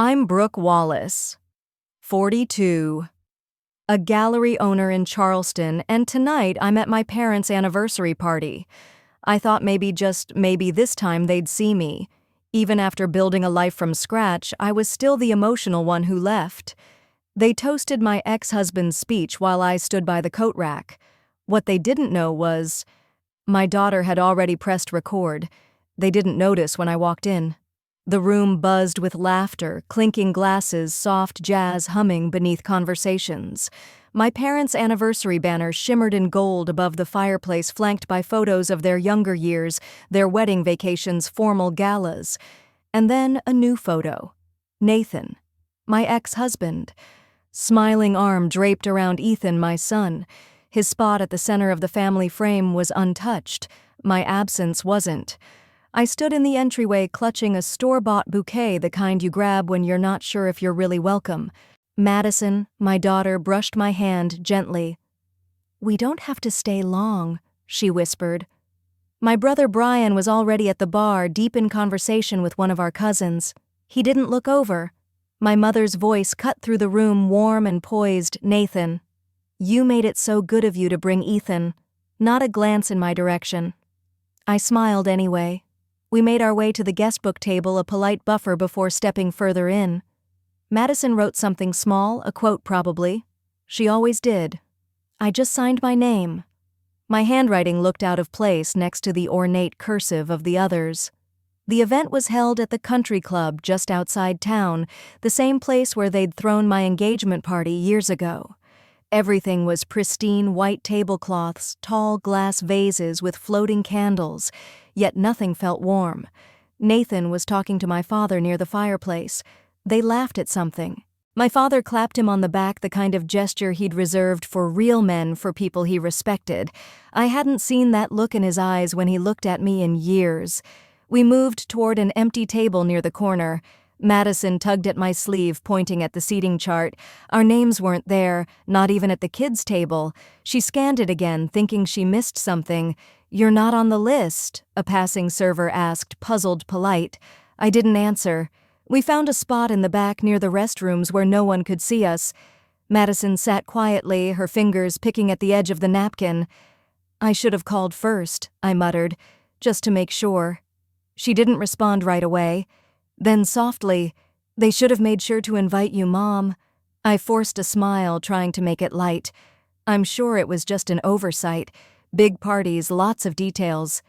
I'm Brooke Wallace, 42, a gallery owner in Charleston, and tonight I'm at my parents' anniversary party. I thought maybe this time they'd see me. Even after building a life from scratch, I was still the emotional one who left. They toasted my ex-husband's speech while I stood by the coat rack. What they didn't know was, my daughter had already pressed record. They didn't notice when I walked in. The room buzzed with laughter, clinking glasses, soft jazz humming beneath conversations. My parents' anniversary banner shimmered in gold above the fireplace, flanked by photos of their younger years, their wedding vacations, formal galas. And then a new photo. Nathan, my ex-husband. Smiling arm draped around Ethan, my son. His spot at the center of the family frame was untouched. My absence wasn't. I stood in the entryway clutching a store-bought bouquet, the kind you grab when you're not sure if you're really welcome. Madison, my daughter, brushed my hand gently. "We don't have to stay long," she whispered. My brother Brian was already at the bar, deep in conversation with one of our cousins. He didn't look over. My mother's voice cut through the room, warm and poised. "Nathan, you made it so good of you to bring Ethan." Not a glance in my direction. I smiled anyway. We made our way to the guestbook table, a polite buffer before stepping further in. Madison wrote something small, a quote probably. She always did. I just signed my name. My handwriting looked out of place next to the ornate cursive of the others. The event was held at the country club just outside town, the same place where they'd thrown my engagement party years ago. Everything was pristine white tablecloths, tall glass vases with floating candles, yet nothing felt warm. Nathan was talking to my father near the fireplace. They laughed at something. My father clapped him on the back, the kind of gesture he'd reserved for real men, for people he respected. I hadn't seen that look in his eyes when he looked at me in years. We moved toward an empty table near the corner. Madison tugged at my sleeve, pointing at the seating chart. Our names weren't there, not even at the kids' table. She scanned it again, thinking she missed something. "You're not on the list," a passing server asked, puzzled, polite. I didn't answer. We found a spot in the back near the restrooms where no one could see us. Madison sat quietly, her fingers picking at the edge of the napkin. "I should have called first," I muttered, just to make sure. She didn't respond right away. Then softly, "They should have made sure to invite you, Mom." I forced a smile, trying to make it light. I'm sure it was just an oversight. Big parties, lots of details.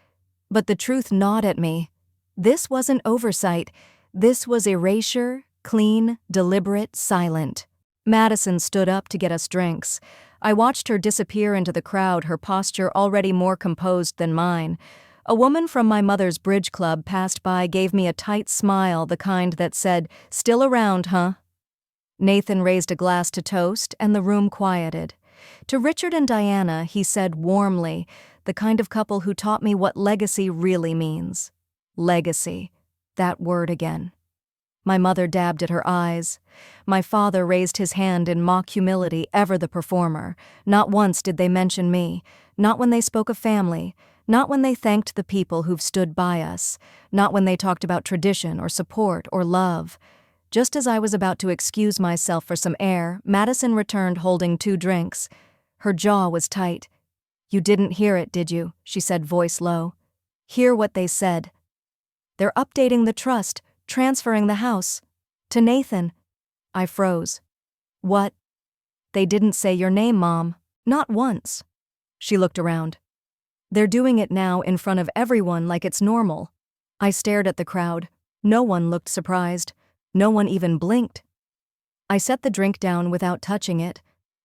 But the truth gnawed at me. This wasn't oversight. This was erasure, clean, deliberate, silent. Madison stood up to get us drinks. I watched her disappear into the crowd, her posture already more composed than mine. A woman from my mother's bridge club passed by, gave me a tight smile, the kind that said, "Still around, huh?" Nathan raised a glass to toast, and the room quieted. To Richard and Diana, he said warmly, the kind of couple who taught me what legacy really means. Legacy. That word again. My mother dabbed at her eyes. My father raised his hand in mock humility, ever the performer. Not once did they mention me. Not when they spoke of family. Not when they thanked the people who've stood by us. Not when they talked about tradition or support or love. Just as I was about to excuse myself for some air, Madison returned holding 2 drinks. Her jaw was tight. "You didn't hear it, did you?" she said, voice low. "Hear what they said. They're updating the trust, transferring the house. To Nathan." I froze. "What?" "They didn't say your name, Mom. Not once." She looked around. "They're doing it now in front of everyone like it's normal." I stared at the crowd. No one looked surprised. No one even blinked. I set the drink down without touching it.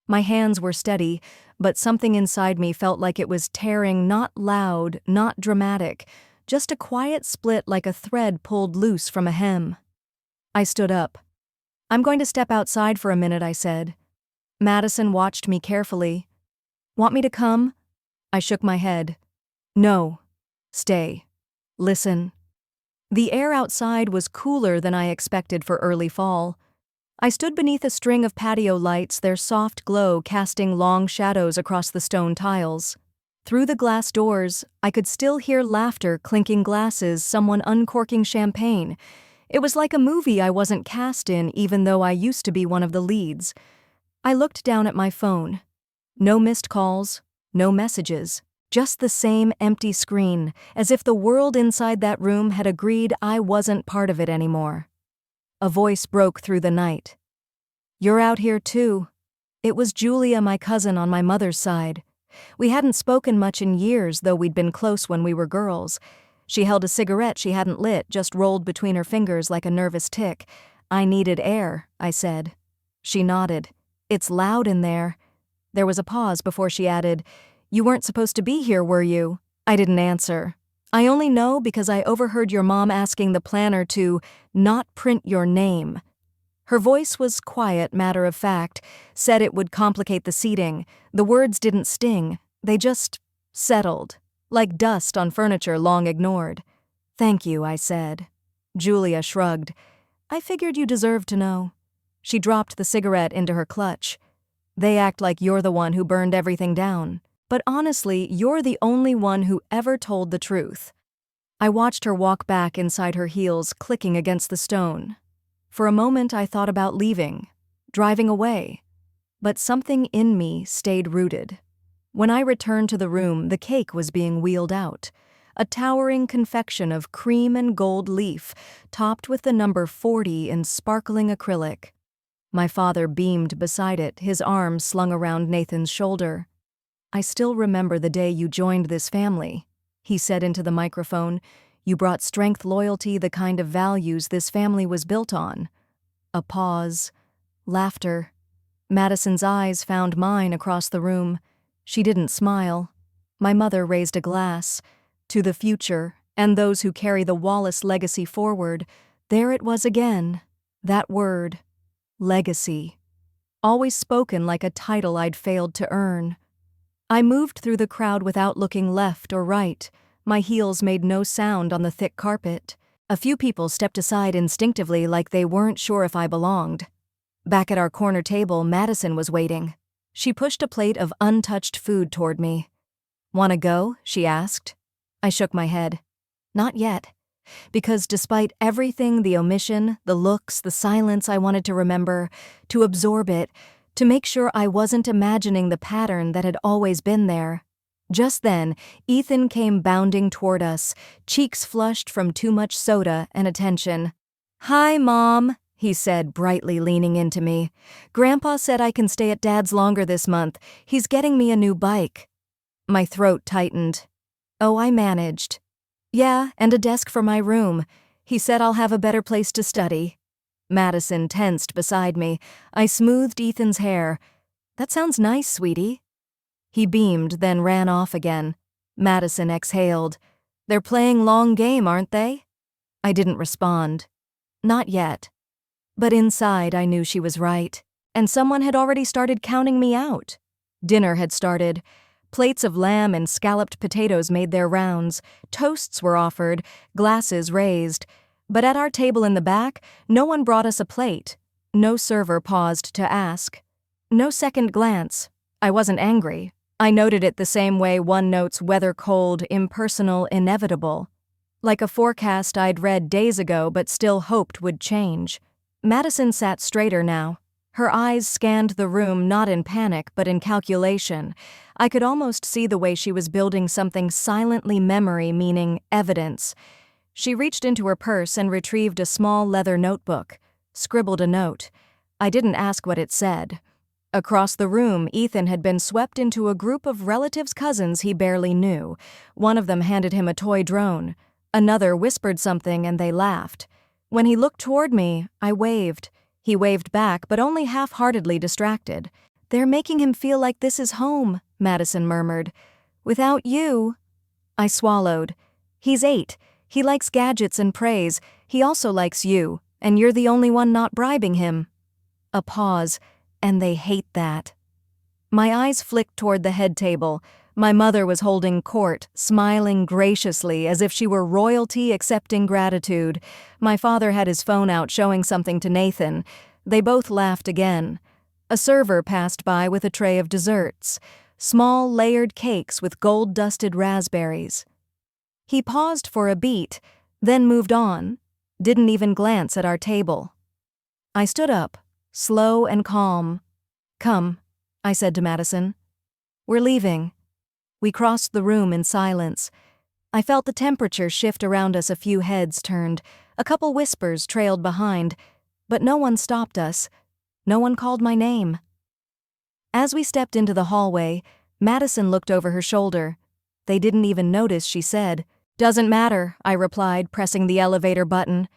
My hands were steady, but something inside me felt like it was tearing, not loud, not dramatic, just a quiet split like a thread pulled loose from a hem. I stood up. "I'm going to step outside for a minute," I said. Madison watched me carefully. "Want me to come?" I shook my head. "No. Stay. Listen." The air outside was cooler than I expected for early fall. I stood beneath a string of patio lights, their soft glow casting long shadows across the stone tiles. Through the glass doors, I could still hear laughter, clinking glasses, someone uncorking champagne. It was like a movie I wasn't cast in, even though I used to be one of the leads. I looked down at my phone. No missed calls, no messages, just the same empty screen, as if the world inside that room had agreed I wasn't part of it anymore. A voice broke through the night. "You're out here too." It was Julia, my cousin on my mother's side. We hadn't spoken much in years, though we'd been close when we were girls. She held a cigarette she hadn't lit, just rolled between her fingers like a nervous tick. "I needed air," I said. She nodded. "It's loud in there." There was a pause before she added, "You weren't supposed to be here, were you?" I didn't answer. "I only know because I overheard your mom asking the planner to not print your name." Her voice was quiet, matter of fact, said it would complicate the seating. The words didn't sting, they just settled, like dust on furniture long ignored. "Thank you," I said. Julia shrugged. "I figured you deserved to know." She dropped the cigarette into her clutch. "They act like you're the one who burned everything down. But honestly, you're the only one who ever told the truth." I watched her walk back inside her heels, clicking against the stone. For a moment I thought about leaving, driving away. But something in me stayed rooted. When I returned to the room, the cake was being wheeled out. A towering confection of cream and gold leaf, topped with the number 40 in sparkling acrylic. My father beamed beside it, his arm slung around Nathan's shoulder. "I still remember the day you joined this family," he said into the microphone. "You brought strength, loyalty, the kind of values this family was built on." A pause. Laughter. Madison's eyes found mine across the room. She didn't smile. My mother raised a glass. "To the future, and those who carry the Wallace legacy forward." There it was again. That word. Legacy. Always spoken like a title I'd failed to earn. I moved through the crowd without looking left or right. My heels made no sound on the thick carpet. A few people stepped aside instinctively, like they weren't sure if I belonged. Back at our corner table, Madison was waiting. She pushed a plate of untouched food toward me. "Want to go?" she asked. I shook my head. Not yet. Because despite everything, the omission, the looks, the silence, I wanted to remember, to absorb it, to make sure I wasn't imagining the pattern that had always been there. Just then, Ethan came bounding toward us, cheeks flushed from too much soda and attention. "Hi, Mom," he said, brightly leaning into me. "Grandpa said I can stay at Dad's longer this month. He's getting me a new bike." My throat tightened. Oh, I managed. "Yeah, and a desk for my room. He said I'll have a better place to study." Madison tensed beside me. I smoothed Ethan's hair. "That sounds nice, sweetie." He beamed, then ran off again. Madison exhaled. "They're playing long game, aren't they?" I didn't respond. Not yet. But inside I knew she was right. And someone had already started counting me out. Dinner had started. Plates of lamb and scalloped potatoes made their rounds. Toasts were offered, glasses raised. But at our table in the back, no one brought us a plate. No server paused to ask. No second glance. I wasn't angry. I noted it the same way one notes weather cold, impersonal, inevitable. Like a forecast I'd read days ago but still hoped would change. Madison sat straighter now. Her eyes scanned the room not in panic but in calculation. I could almost see the way she was building something silently memory, meaning evidence. She reached into her purse and retrieved a small leather notebook, scribbled a note. I didn't ask what it said. Across the room, Ethan had been swept into a group of relatives' cousins he barely knew. One of them handed him a toy drone. Another whispered something and they laughed. When he looked toward me, I waved. He waved back, but only half-heartedly distracted. "They're making him feel like this is home," Madison murmured. "Without you." I swallowed. "He's 8. He likes gadgets and praise. He also likes you, and you're the only one not bribing him." A pause. "And they hate that." My eyes flicked toward the head table. My mother was holding court, smiling graciously as if she were royalty accepting gratitude. My father had his phone out showing something to Nathan. They both laughed again. A server passed by with a tray of desserts, small layered cakes with gold-dusted raspberries. He paused for a beat, then moved on. didn't even glance at our table. I stood up, slow and calm. "Come," I said to Madison. "We're leaving." We crossed the room in silence. I felt the temperature shift around us. A few heads turned, a couple whispers trailed behind, but no one stopped us. No one called my name. As we stepped into the hallway, Madison looked over her shoulder. "They didn't even notice," she said. "Doesn't matter," I replied, pressing the elevator button.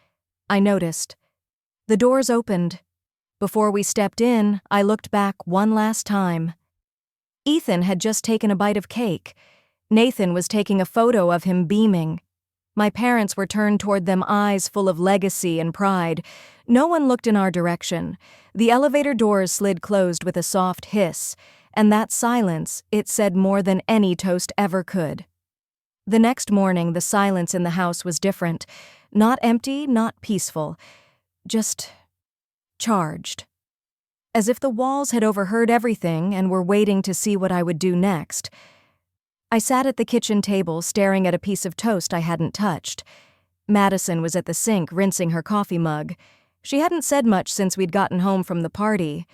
I noticed. The doors opened. Before we stepped in, I looked back one last time. Ethan had just taken a bite of cake. Nathan was taking a photo of him beaming. My parents were turned toward them, eyes full of legacy and pride. No one looked in our direction. The elevator doors slid closed with a soft hiss, and that silence, it said more than any toast ever could. The next morning, the silence in the house was different. Not empty, not peaceful. Just charged. As if the walls had overheard everything and were waiting to see what I would do next. I sat at the kitchen table, staring at a piece of toast I hadn't touched. Madison was at the sink, rinsing her coffee mug. She hadn't said much since we'd gotten home from the party.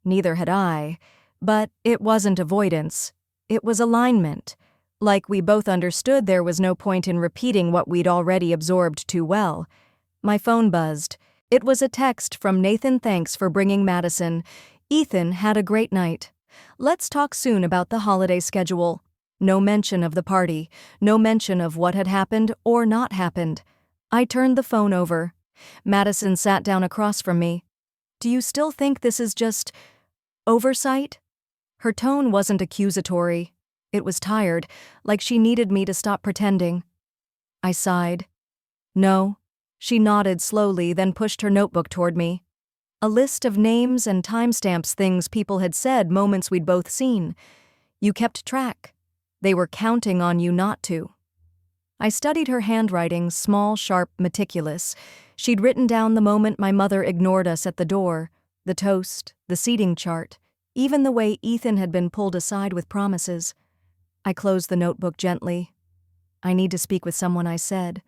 Neither had I. But it wasn't avoidance. It was alignment. Like we both understood there was no point in repeating what we'd already absorbed too well. My phone buzzed. It was a text from Nathan. "Thanks for bringing Madison. Ethan had a great night. Let's talk soon about the holiday schedule." No mention of the party. No mention of what had happened or not happened. I turned the phone over. Madison sat down across from me. "Do you still think this is just oversight?" Her tone wasn't accusatory. It was tired, like she needed me to stop pretending. I sighed. "No." She nodded slowly, then pushed her notebook toward me. A list of names and timestamps, things people had said, moments we'd both seen. You kept track. They were counting on you not to. I studied her handwriting, small, sharp, meticulous. She'd written down the moment my mother ignored us at the door, the toast, the seating chart, even the way Ethan had been pulled aside with promises. I closed the notebook gently. "I need to speak with someone," I said.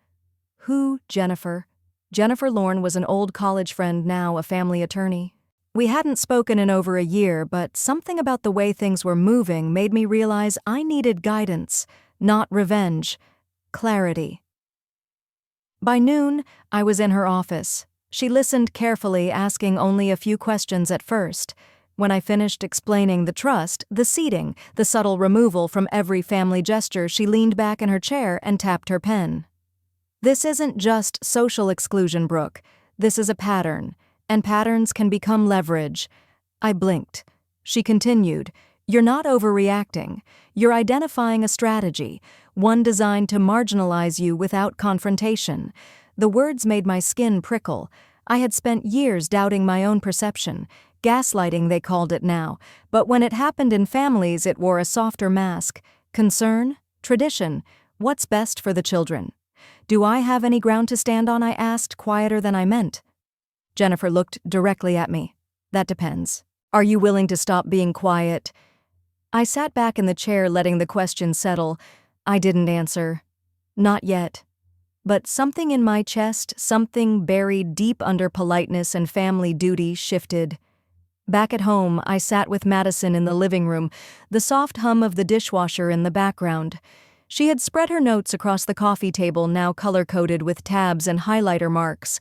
"Who?" "Jennifer." Jennifer Lorne was an old college friend, now a family attorney. We hadn't spoken in over a year, but something about the way things were moving made me realize I needed guidance, not revenge, clarity. By noon, I was in her office. She listened carefully, asking only a few questions at first. When I finished explaining the trust, the seating, the subtle removal from every family gesture, she leaned back in her chair and tapped her pen. "This isn't just social exclusion, Brooke. This is a pattern. And patterns can become leverage." I blinked. She continued, "You're not overreacting. You're identifying a strategy, one designed to marginalize you without confrontation." The words made my skin prickle. I had spent years doubting my own perception. Gaslighting, they called it now. But when it happened in families, it wore a softer mask. Concern? Tradition? What's best for the children? "Do I have any ground to stand on?" I asked, quieter than I meant. Jennifer looked directly at me. "That depends. Are you willing to stop being quiet?" I sat back in the chair, letting the question settle. I didn't answer. Not yet. But something in my chest, something buried deep under politeness and family duty, shifted. Back at home, I sat with Madison in the living room, the soft hum of the dishwasher in the background. She had spread her notes across the coffee table, now color-coded with tabs and highlighter marks.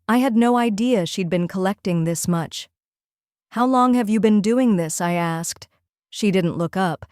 I had no idea she'd been collecting this much. "How long have you been doing this?" I asked. She didn't look up.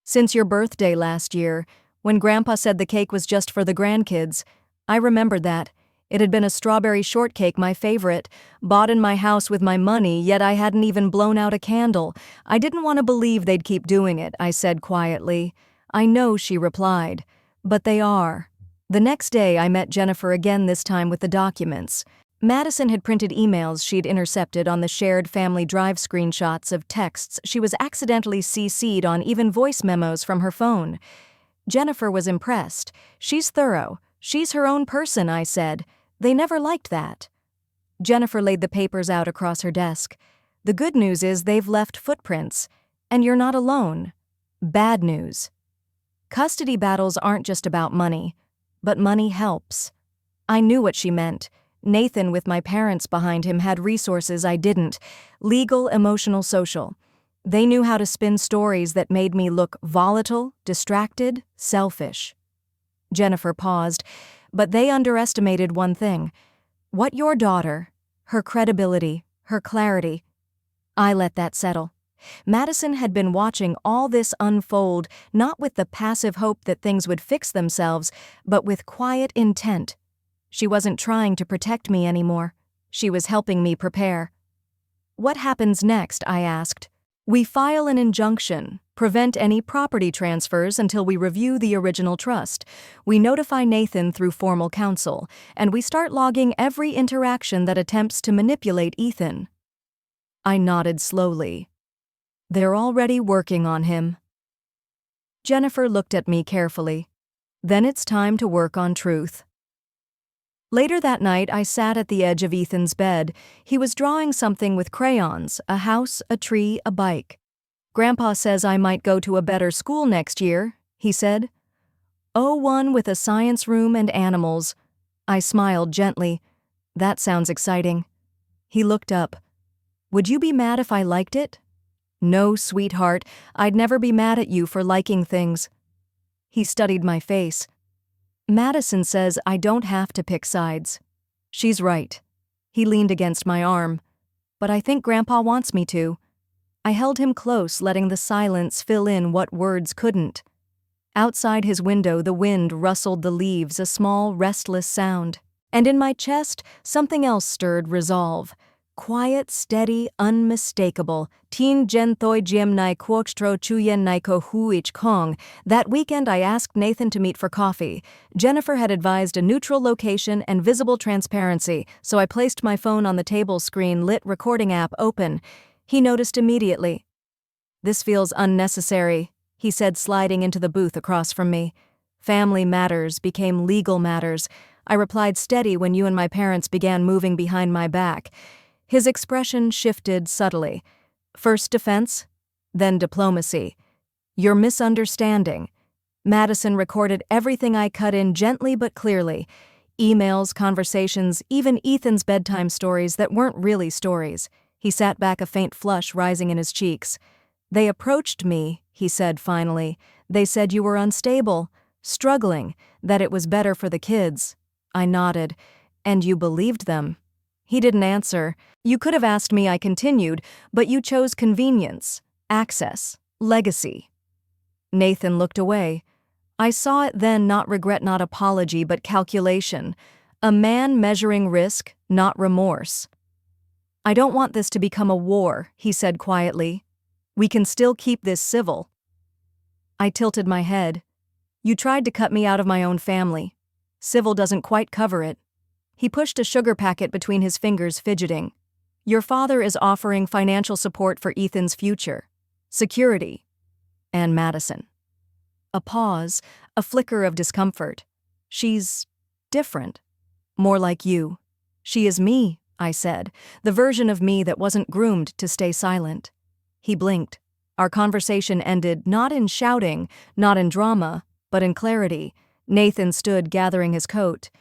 "Since your birthday last year, when Grandpa said the cake was just for the grandkids." I remembered that. It had been a strawberry shortcake, my favorite, bought in my house with my money, yet I hadn't even blown out a candle. "I didn't want to believe they'd keep doing it," I said quietly. "I know," she replied. "But they are." The next day, I met Jennifer again, this time with the documents. Madison had printed emails she'd intercepted on the shared family drive, screenshots of texts she was accidentally CC'd on, even voice memos from her phone. Jennifer was impressed. "She's thorough. She's her own person," I said. "They never liked that." Jennifer laid the papers out across her desk. "The good news is they've left footprints. And you're not alone. Bad news. Custody battles aren't just about money. But money helps." I knew what she meant. Nathan, with my parents behind him, had resources I didn't. Legal, emotional, social. They knew how to spin stories that made me look volatile, distracted, selfish. Jennifer paused, but they underestimated one thing. What your daughter, her credibility, her clarity. I let that settle. Madison had been watching all this unfold, not with the passive hope that things would fix themselves, but with quiet intent. She wasn't trying to protect me anymore. She was helping me prepare. What happens next? I asked. We file an injunction, prevent any property transfers until we review the original trust. We notify Nathan through formal counsel, and we start logging every interaction that attempts to manipulate Ethan. I nodded slowly. They're already working on him. Jennifer looked at me carefully. Then it's time to work on truth. Later that night, I sat at the edge of Ethan's bed. He was drawing something with crayons, a house, a tree, a bike. Grandpa says I might go to a better school next year, he said. Oh, one with a science room and animals. I smiled gently. That sounds exciting. He looked up. Would you be mad if I liked it? No, sweetheart, I'd never be mad at you for liking things. He studied my face. Madison says I don't have to pick sides. She's right. He leaned against my arm. But I think Grandpa wants me to. I held him close, letting the silence fill in what words couldn't. Outside his window, the wind rustled the leaves, a small, restless sound. And in my chest, something else stirred resolve. Quiet, steady, unmistakable. Tin gen thoi jiem nai quochtro chuyen nai ko huich kong. That weekend I asked Nathan to meet for coffee. Jennifer had advised a neutral location and visible transparency, so I placed my phone on the table screen, lit recording app open. He noticed immediately. This feels unnecessary, he said, sliding into the booth across from me. Family matters became legal matters. I replied, steady when you and my parents began moving behind my back. His expression shifted subtly. First defense, then diplomacy. You're misunderstanding. Madison recorded everything I cut in gently but clearly. Emails, conversations, even Ethan's bedtime stories that weren't really stories. He sat back, a faint flush rising in his cheeks. They approached me, he said finally. They said you were unstable, struggling, that it was better for the kids. I nodded. And you believed them? He didn't answer. You could have asked me, I continued, but you chose convenience, access, legacy. Nathan looked away. I saw it then, not regret, not apology, but calculation. A man measuring risk, not remorse. I don't want this to become a war, he said quietly. We can still keep this civil. I tilted my head. You tried to cut me out of my own family. Civil doesn't quite cover it. He pushed a sugar packet between his fingers, fidgeting. Your father is offering financial support for Ethan's future. Security. And Madison. A pause, a flicker of discomfort. She's different. More like you. She is me, I said, the version of me that wasn't groomed to stay silent. He blinked. Our conversation ended not in shouting, not in drama, but in clarity. Nathan stood, gathering his coat.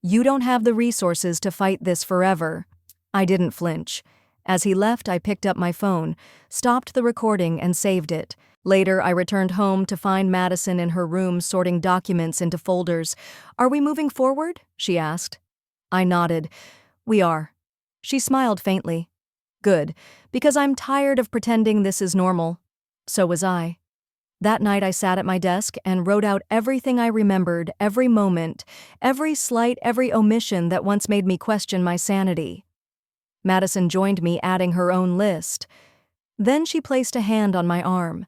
You don't have the resources to fight this forever. I didn't flinch. As he left, I picked up my phone, stopped the recording, and saved it. Later, I returned home to find Madison in her room sorting documents into folders. Are we moving forward? She asked. I nodded. We are. She smiled faintly. Good, because I'm tired of pretending this is normal. So was I. That night I sat at my desk and wrote out everything I remembered, every moment, every slight, every omission that once made me question my sanity. Madison joined me, adding her own list. Then she placed a hand on my arm.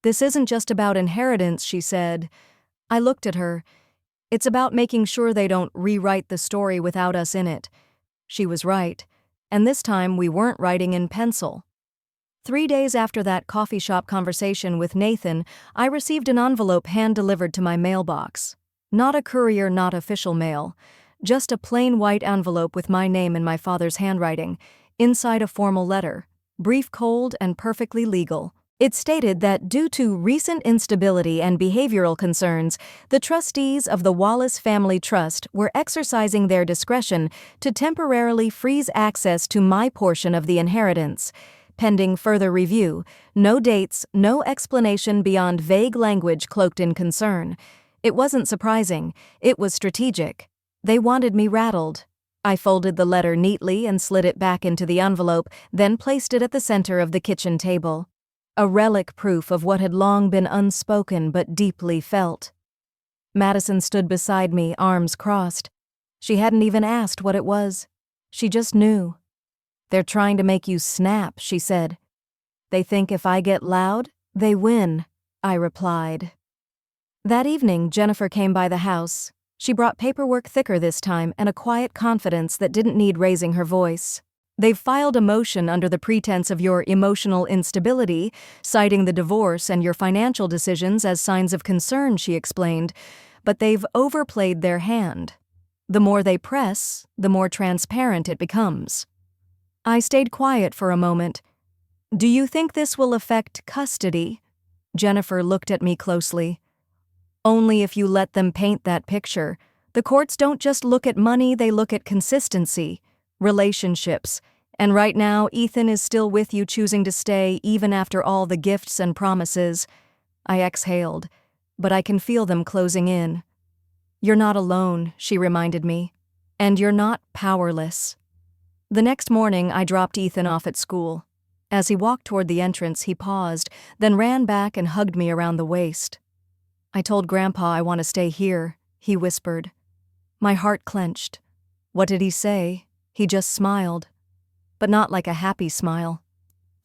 This isn't just about inheritance, she said. I looked at her. It's about making sure they don't rewrite the story without us in it. She was right, and this time we weren't writing in pencil. 3 days after that coffee shop conversation with Nathan, I received an envelope hand-delivered to my mailbox. Not a courier, not official mail. Just a plain white envelope with my name in my father's handwriting. Inside a formal letter. Brief, cold, and perfectly legal. It stated that due to recent instability and behavioral concerns, the trustees of the Wallace Family Trust were exercising their discretion to temporarily freeze access to my portion of the inheritance. Pending further review, no dates, no explanation beyond vague language cloaked in concern. It wasn't surprising, it was strategic. They wanted me rattled. I folded the letter neatly and slid it back into the envelope, then placed it at the center of the kitchen table. A relic proof of what had long been unspoken but deeply felt. Madison stood beside me, arms crossed. She hadn't even asked what it was. She just knew. "They're trying to make you snap," she said. "They think if I get loud, they win," I replied. That evening, Jennifer came by the house. She brought paperwork thicker this time and a quiet confidence that didn't need raising her voice. "They've filed a motion under the pretense of your emotional instability, citing the divorce and your financial decisions as signs of concern," she explained, "but they've overplayed their hand. The more they press, the more transparent it becomes." I stayed quiet for a moment. "Do you think this will affect custody?" Jennifer looked at me closely. "Only if you let them paint that picture. The courts don't just look at money, they look at consistency, relationships, and right now Ethan is still with you, choosing to stay even after all the gifts and promises." I exhaled, but I can feel them closing in. "You're not alone," she reminded me, "and you're not powerless." The next morning, I dropped Ethan off at school. As he walked toward the entrance, he paused, then ran back and hugged me around the waist. "I told Grandpa I want to stay here," he whispered. My heart clenched. What did he say? He just smiled. But not like a happy smile.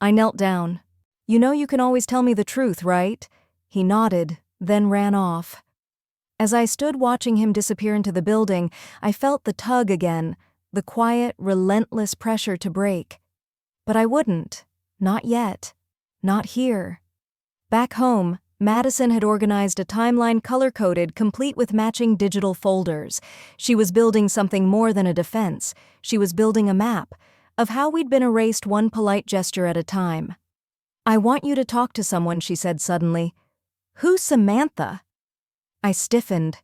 I knelt down. "You know you can always tell me the truth, right?" He nodded, then ran off. As I stood watching him disappear into the building, I felt the tug again, the quiet, relentless pressure to break. But I wouldn't. Not yet. Not here. Back home, Madison had organized a timeline color-coded, complete with matching digital folders. She was building something more than a defense. She was building a map of how we'd been erased one polite gesture at a time. "I want you to talk to someone," she said suddenly. "Who's Samantha?" I stiffened.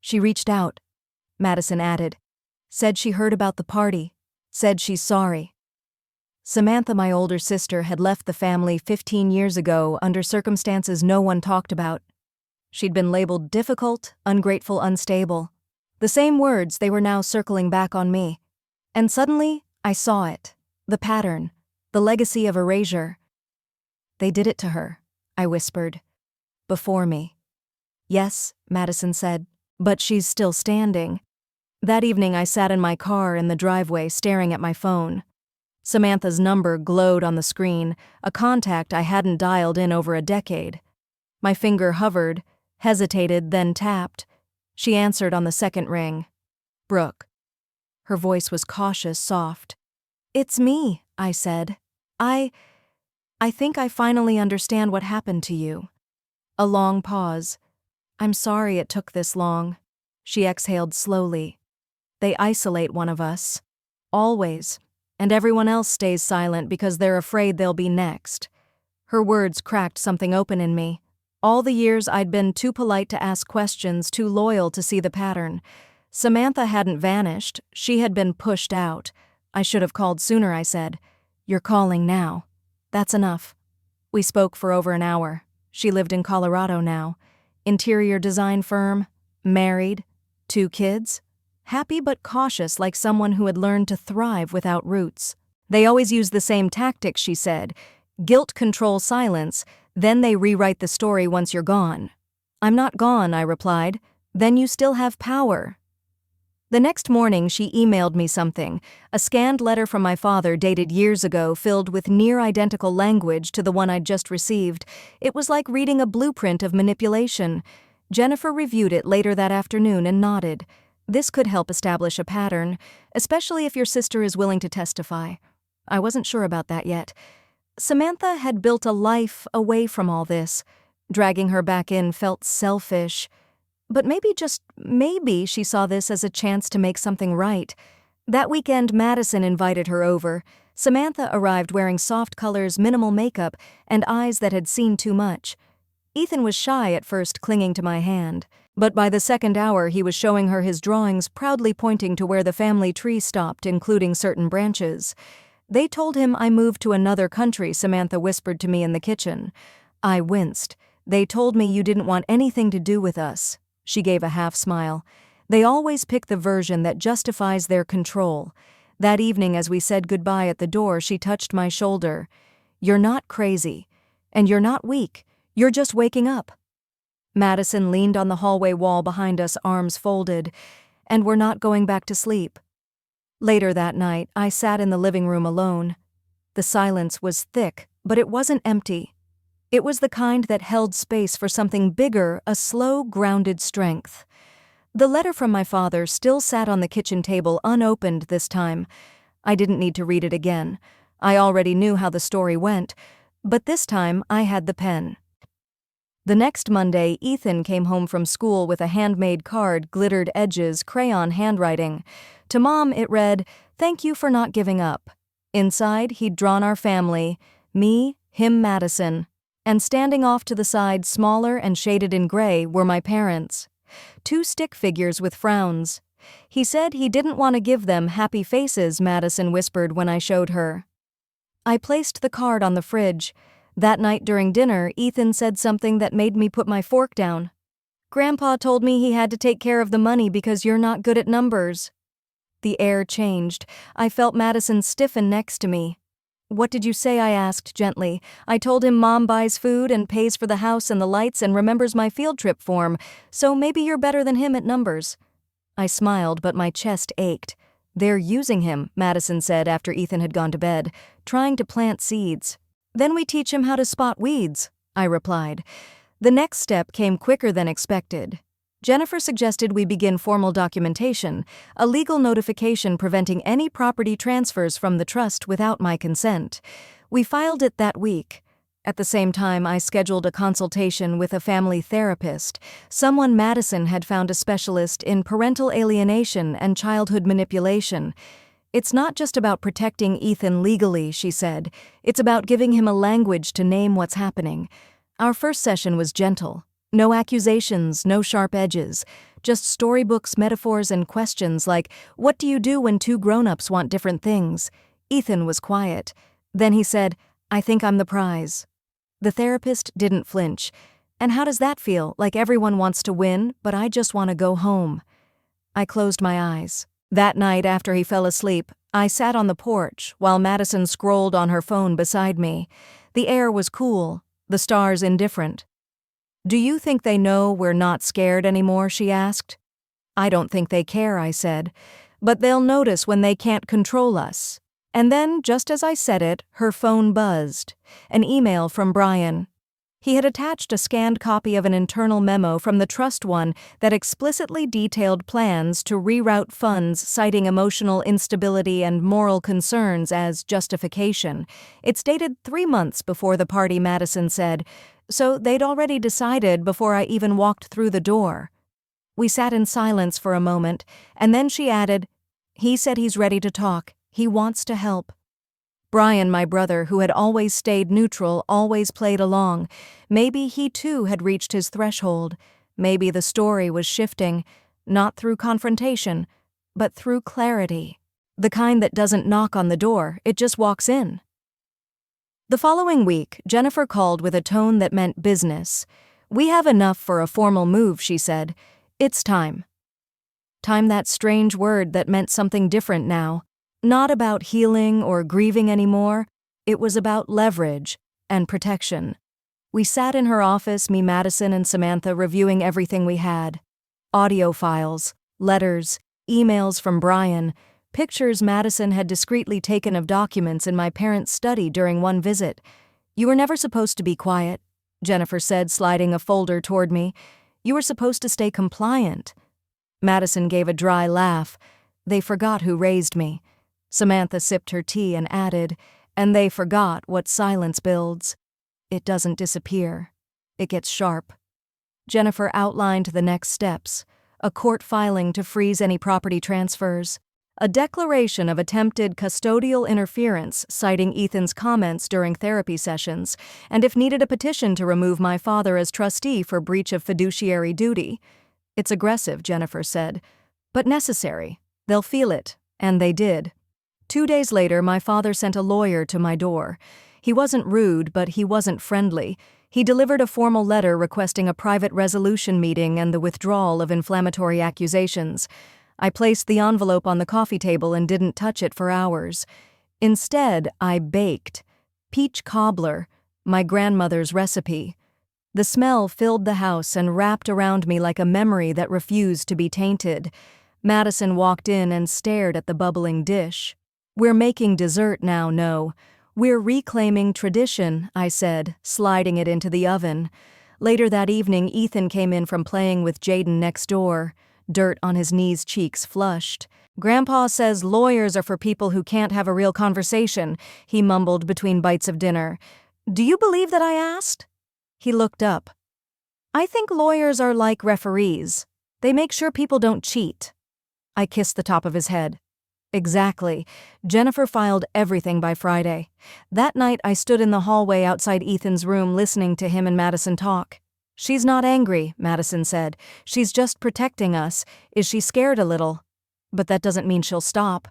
"She reached out," Madison added. "Said she heard about the party. Said she's sorry." Samantha, my older sister, had left the family 15 years ago under circumstances no one talked about. She'd been labeled difficult, ungrateful, unstable. The same words, they were now circling back on me. And suddenly, I saw it. The pattern. The legacy of erasure. "They did it to her," I whispered. "Before me." "Yes," Madison said, "but she's still standing." That evening I sat in my car in the driveway staring at my phone. Samantha's number glowed on the screen, a contact I hadn't dialed in over a decade. My finger hovered, hesitated, then tapped. She answered on the second ring. "Brooke." Her voice was cautious, soft. "It's me," I said. I think I finally understand what happened to you." A long pause. "I'm sorry it took this long." She exhaled slowly. "They isolate one of us. Always. And everyone else stays silent because they're afraid they'll be next." Her words cracked something open in me. All the years I'd been too polite to ask questions, too loyal to see the pattern. Samantha hadn't vanished. She had been pushed out. "I should have called sooner," I said. "You're calling now. That's enough." We spoke for over an hour. She lived in Colorado now. Interior design firm. Married. 2 kids. Happy but cautious, like someone who had learned to thrive without roots. "They always use the same tactics," she said. "Guilt, control, silence. Then they rewrite the story once you're gone." "I'm not gone," I replied. "Then you still have power." The next morning, she emailed me something, a scanned letter from my father dated years ago, filled with near-identical language to the one I'd just received. It was like reading a blueprint of manipulation. Jennifer reviewed it later that afternoon and nodded. "This could help establish a pattern, especially if your sister is willing to testify." I wasn't sure about that yet. Samantha had built a life away from all this. Dragging her back in felt selfish. But maybe, just maybe, she saw this as a chance to make something right. That weekend, Madison invited her over. Samantha arrived wearing soft colors, minimal makeup, and eyes that had seen too much. Ethan was shy at first, clinging to my hand. But by the second hour he was showing her his drawings, proudly pointing to where the family tree stopped, including certain branches. They told him I moved to another country, Samantha whispered to me in the kitchen. I winced. They told me you didn't want anything to do with us. She gave a half smile. They always pick the version that justifies their control. That evening as we said goodbye at the door, she touched my shoulder. You're not crazy. And you're not weak. You're just waking up. Madison leaned on the hallway wall behind us, arms folded. And we're not going back to sleep. Later that night, I sat in the living room alone. The silence was thick, but it wasn't empty. It was the kind that held space for something bigger, a slow, grounded strength. The letter from my father still sat on the kitchen table, unopened this time. I didn't need to read it again. I already knew how the story went, but this time I had the pen. The next Monday, Ethan came home from school with a handmade card, glittered edges, crayon handwriting. To Mom, it read, "Thank you for not giving up." Inside, he'd drawn our family, me, him, Madison. And standing off to the side, smaller and shaded in gray, were my parents. 2 stick figures with frowns. He said he didn't want to give them happy faces, Madison whispered when I showed her. I placed the card on the fridge. That night during dinner, Ethan said something that made me put my fork down. "Grandpa told me he had to take care of the money because you're not good at numbers." The air changed. I felt Madison stiffen next to me. "What did you say?" I asked gently. "I told him Mom buys food and pays for the house and the lights and remembers my field trip form, so maybe you're better than him at numbers." I smiled, but my chest ached. "They're using him," Madison said after Ethan had gone to bed, "trying to plant seeds. Then we teach him how to spot weeds," I replied. The next step came quicker than expected. Jennifer suggested we begin formal documentation, a legal notification preventing any property transfers from the trust without my consent. We filed it that week. At the same time, I scheduled a consultation with a family therapist, someone Madison had found a specialist in parental alienation and childhood manipulation. "It's not just about protecting Ethan legally," she said. "It's about giving him a language to name what's happening." Our first session was gentle. No accusations, no sharp edges, just storybooks, metaphors, and questions like, "What do you do when 2 grown-ups want different things?" Ethan was quiet. Then he said, "I think I'm the prize." The therapist didn't flinch. "And how does that feel? Like everyone wants to win, but I just want to go home." I closed my eyes. That night after he fell asleep, I sat on the porch while Madison scrolled on her phone beside me. The air was cool, the stars indifferent. "Do you think they know we're not scared anymore?" she asked. "I don't think they care," I said. "But they'll notice when they can't control us." And then, just as I said it, her phone buzzed. An email from Brian. He had attached a scanned copy of an internal memo from the Trust one that explicitly detailed plans to reroute funds, citing emotional instability and moral concerns as justification. It's dated 3 months before the party, Madison said, so they'd already decided before I even walked through the door. We sat in silence for a moment, and then she added, "He said he's ready to talk. He wants to help." Brian, my brother, who had always stayed neutral, always played along. Maybe he too had reached his threshold. Maybe the story was shifting, not through confrontation, but through clarity. The kind that doesn't knock on the door, it just walks in. The following week, Jennifer called with a tone that meant business. "We have enough for a formal move," she said. "It's time." Time, that strange word that meant something different now. Not about healing or grieving anymore. It was about leverage and protection. We sat in her office, me, Madison, and Samantha, reviewing everything we had. Audio files, letters, emails from Brian, pictures Madison had discreetly taken of documents in my parents' study during one visit. "You were never supposed to be quiet," Jennifer said, sliding a folder toward me. "You were supposed to stay compliant." Madison gave a dry laugh. "They forgot who raised me." Samantha sipped her tea and added, "And they forgot what silence builds. It doesn't disappear. It gets sharp." Jennifer outlined the next steps: a court filing to freeze any property transfers, a declaration of attempted custodial interference citing Ethan's comments during therapy sessions, and if needed a petition to remove my father as trustee for breach of fiduciary duty. It's aggressive, Jennifer said, but necessary. They'll feel it, and they did. 2 days later, my father sent a lawyer to my door. He wasn't rude, but he wasn't friendly. He delivered a formal letter requesting a private resolution meeting and the withdrawal of inflammatory accusations. I placed the envelope on the coffee table and didn't touch it for hours. Instead, I baked peach cobbler, my grandmother's recipe. The smell filled the house and wrapped around me like a memory that refused to be tainted. Madison walked in and stared at the bubbling dish. "We're making dessert now, no. We're reclaiming tradition," I said, sliding it into the oven. Later that evening, Ethan came in from playing with Jaden next door, dirt on his knees, cheeks flushed. "Grandpa says lawyers are for people who can't have a real conversation," he mumbled between bites of dinner. "Do you believe that I asked?" He looked up. "I think lawyers are like referees. They make sure people don't cheat." I kissed the top of his head. Exactly. Jennifer filed everything by Friday. That night, I stood in the hallway outside Ethan's room listening to him and Madison talk. "She's not angry," Madison said. "She's just protecting us. Is she scared a little? But that doesn't mean she'll stop."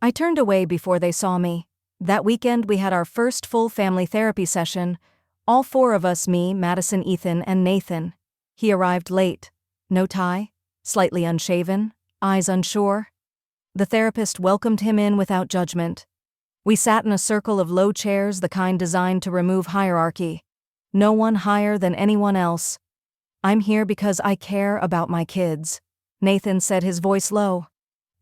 I turned away before they saw me. That weekend, we had our first full family therapy session. All four of us, me, Madison, Ethan, and Nathan. He arrived late. No tie, slightly unshaven, eyes unsure. The therapist welcomed him in without judgment. We sat in a circle of low chairs, the kind designed to remove hierarchy. No one higher than anyone else. "I'm here because I care about my kids," Nathan said, his voice low.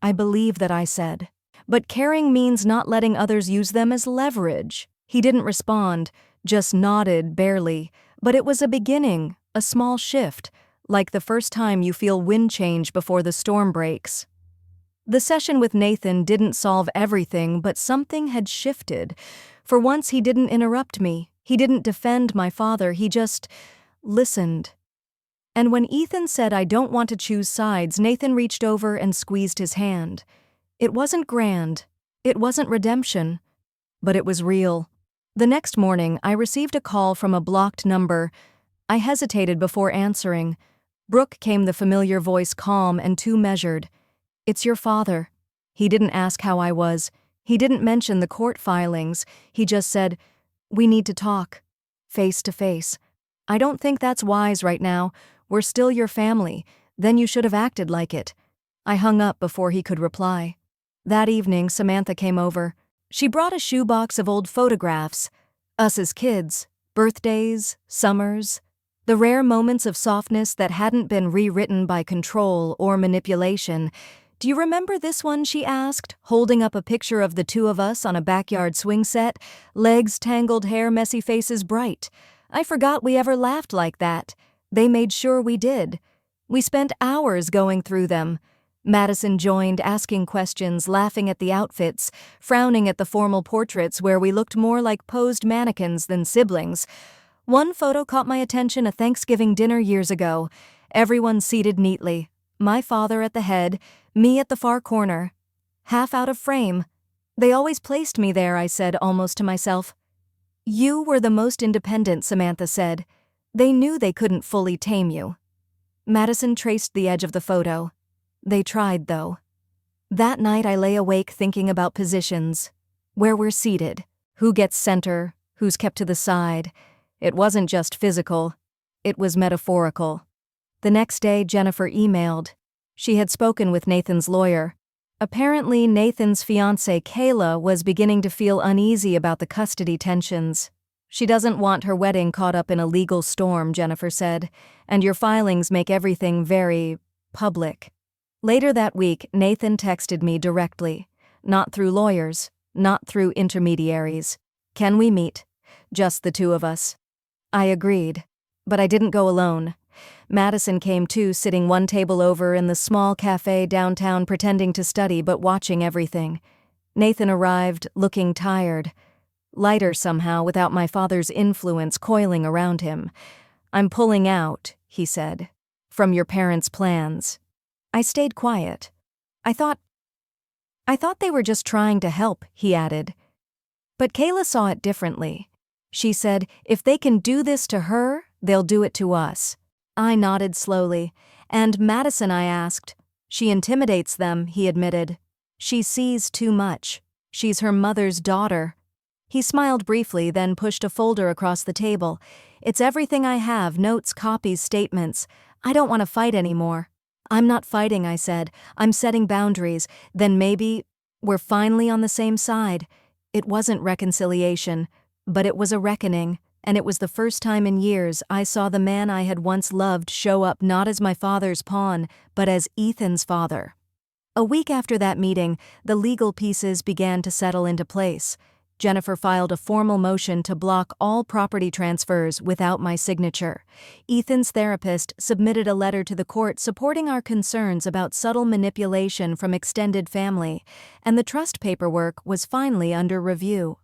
I believe that I said. "But caring means not letting others use them as leverage." He didn't respond, just nodded barely, but it was a beginning, a small shift, like the first time you feel wind change before the storm breaks. The session with Nathan didn't solve everything, but something had shifted. For once, he didn't interrupt me. He didn't defend my father. He just listened. And when Ethan said, "I don't want to choose sides," Nathan reached over and squeezed his hand. It wasn't grand. It wasn't redemption. But it was real. The next morning, I received a call from a blocked number. I hesitated before answering. Brooke came, the familiar voice calm and too measured. "It's your father." He didn't ask how I was. He didn't mention the court filings. He just said, "We need to talk. Face to face. I don't think that's wise right now. We're still your family. Then you should have acted like it." I hung up before he could reply. That evening, Samantha came over. She brought a shoebox of old photographs. Us as kids, birthdays, summers, the rare moments of softness that hadn't been rewritten by control or manipulation. "Do you remember this one?" she asked, holding up a picture of the two of us on a backyard swing set, legs tangled, hair messy, faces bright. I forgot we ever laughed like that. They made sure we did. We spent hours going through them. Madison joined, asking questions, laughing at the outfits, frowning at the formal portraits where we looked more like posed mannequins than siblings. One photo caught my attention, a Thanksgiving dinner years ago. Everyone seated neatly. My father at the head, me at the far corner. Half out of frame. "They always placed me there," I said, almost to myself. "You were the most independent," Samantha said. "They knew they couldn't fully tame you." Madison traced the edge of the photo. "They tried, though." That night I lay awake thinking about positions. Where we're seated. Who gets center, who's kept to the side. It wasn't just physical. It was metaphorical. The next day, Jennifer emailed. She had spoken with Nathan's lawyer. Apparently, Nathan's fiancée, Kayla, was beginning to feel uneasy about the custody tensions. "She doesn't want her wedding caught up in a legal storm," Jennifer said, "and your filings make everything very public." Later that week, Nathan texted me directly. Not through lawyers, not through intermediaries. "Can we meet? Just the two of us." I agreed. But I didn't go alone. Madison came too, sitting one table over in the small cafe downtown, pretending to study but watching everything. Nathan arrived, looking tired. Lighter somehow, without my father's influence coiling around him. "I'm pulling out," he said, "from your parents' plans." I stayed quiet. I thought, I thought they were just trying to help, he added. But Kayla saw it differently. She said, if they can do this to her, they'll do it to us. I nodded slowly. And Madison, I asked. She intimidates them, he admitted. She sees too much. She's her mother's daughter. He smiled briefly, then pushed a folder across the table. It's everything I have, notes, copies, statements. I don't want to fight anymore. I'm not fighting, I said. I'm setting boundaries. Then maybe we're finally on the same side. It wasn't reconciliation, but it was a reckoning, and it was the first time in years I saw the man I had once loved show up not as my father's pawn, but as Ethan's father. A week after that meeting, the legal pieces began to settle into place. Jennifer filed a formal motion to block all property transfers without my signature. Ethan's therapist submitted a letter to the court supporting our concerns about subtle manipulation from extended family, and the trust paperwork was finally under review.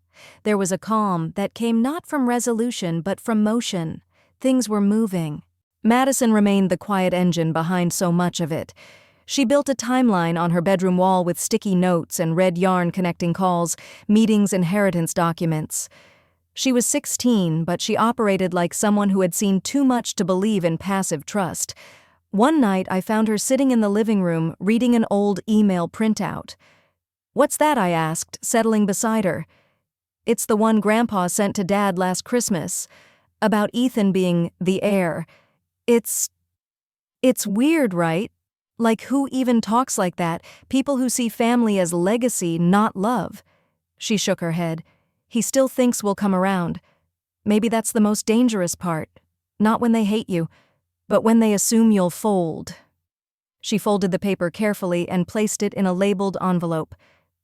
There was a calm that came not from resolution but from motion. Things were moving. Madison remained the quiet engine behind so much of it. She built a timeline on her bedroom wall with sticky notes and red yarn connecting calls, meetings, inheritance documents. She was 16, but she operated like someone who had seen too much to believe in passive trust. One night, I found her sitting in the living room reading an old email printout. "What's that?" I asked, settling beside her. "It's the one Grandpa sent to Dad last Christmas, about Ethan being the heir. It's weird, right? Like, who even talks like that? People who see family as legacy, not love." She shook her head. "He still thinks we'll come around. Maybe that's the most dangerous part. Not when they hate you, but when they assume you'll fold." She folded the paper carefully and placed it in a labeled envelope.